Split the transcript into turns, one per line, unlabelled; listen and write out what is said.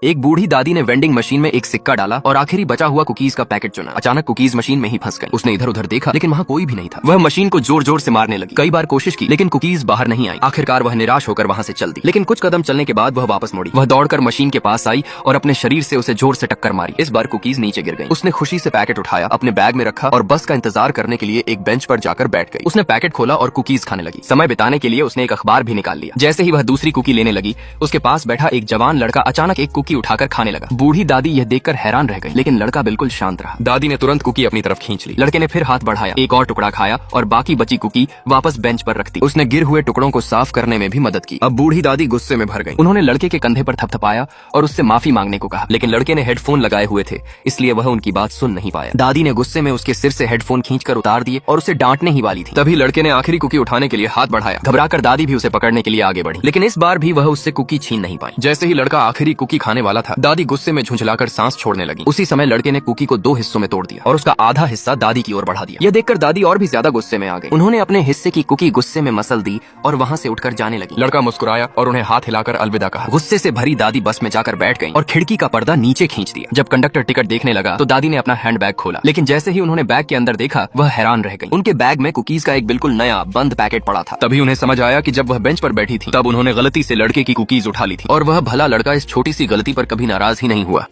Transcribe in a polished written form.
एक बूढ़ी दादी ने वेंडिंग मशीन में एक सिक्का डाला और आखिरी बचा हुआ कुकीज का पैकेट चुना। अचानक कुकीज मशीन में ही फंस गई। उसने इधर उधर देखा लेकिन वहाँ कोई भी नहीं था। वह मशीन को जोर जोर से मारने लगी। कई बार कोशिश की लेकिन कुकीज बाहर नहीं आई। आखिरकार वह निराश होकर वहाँ से चल दी। लेकिन कुछ कदम चलने के बाद वह वापस मुड़ी। वह दौड़कर मशीन के पास आई और अपने शरीर से उसे जोर से टक्कर मारी। इस बार कुकीज नीचे गिर गई। उसने खुशी से पैकेट उठाया, अपने बैग में रखा और बस का इंतजार करने के लिए एक बेंच पर जाकर बैठ गई। उसने पैकेट खोला और कुकीज खाने लगी। समय बिताने के लिए उसने एक अखबार भी निकाल लिया। जैसे ही वह दूसरी कुकी लेने लगी, उसके पास बैठा एक जवान लड़का अचानक एक कुकी उठाकर खाने लगा। बूढ़ी दादी यह देखकर हैरान रह गई, लेकिन लड़का बिल्कुल शांत रहा। दादी ने तुरंत कुकी अपनी तरफ खींच ली। लड़के ने फिर हाथ बढ़ाया, एक और टुकड़ा खाया और बाकी बची कुकी वापस बेंच पर रख दी। उसने गिर हुए टुकड़ों को साफ करने में भी मदद की। अब बूढ़ी दादी गुस्से में भर गई। उन्होंने लड़के के कंधे पर थपथपाया और उससे माफी मांगने को कहा, लेकिन लड़के ने हेडफोन लगाए हुए थे, इसलिए वह उनकी बात सुन नहीं पाया। दादी ने गुस्से में उसके सिर से हेडफोन खींचकर उतार दिए और उसे डांटने ही वाली थी। तभी लड़के ने आखिरी कुकी उठाने के लिए हाथ बढ़ाया। घबराकर दादी भी उसे पकड़ने के लिए आगे बढ़ी, लेकिन इस बार भी वह उससे कुकी छीन नहीं पाई। जैसे ही लड़का आखिरी कुकी खाने वाला था, दादी गुस्से में झुंझलाकर सांस छोड़ने लगी। उसी समय लड़के ने कुकी को 2 हिस्सों में तोड़ दिया और उसका आधा हिस्सा दादी की ओर बढ़ा दिया। यह देखकर दादी और भी ज्यादा गुस्से में आ गई। उन्होंने अपने हिस्से की कुकी गुस्से में मसल दी और वहाँ से उठकर जाने लगी। लड़का मुस्कुराया और उन्हें हाथ हिलाकर अलविदा कहा। गुस्से से भरी दादी बस में जाकर बैठ गई और खिड़की का पर्दा नीचे खींच दिया। जब कंडक्टर टिकट देखने लगा तो दादी ने अपना हैंडबैग खोला, लेकिन जैसे ही उन्होंने बैग के अंदर देखा, वह हैरान रह गई। उनके बैग में कुकीज का एक बिल्कुल नया बंद पैकेट पड़ा था। तभी उन्हें समझ आया कि जब वह बेंच पर बैठी थी, तब उन्होंने गलती से लड़के की कुकीज उठा ली थी और वह भला लड़का इस छोटी सी गलती पर कभी नाराज ही नहीं हुआ।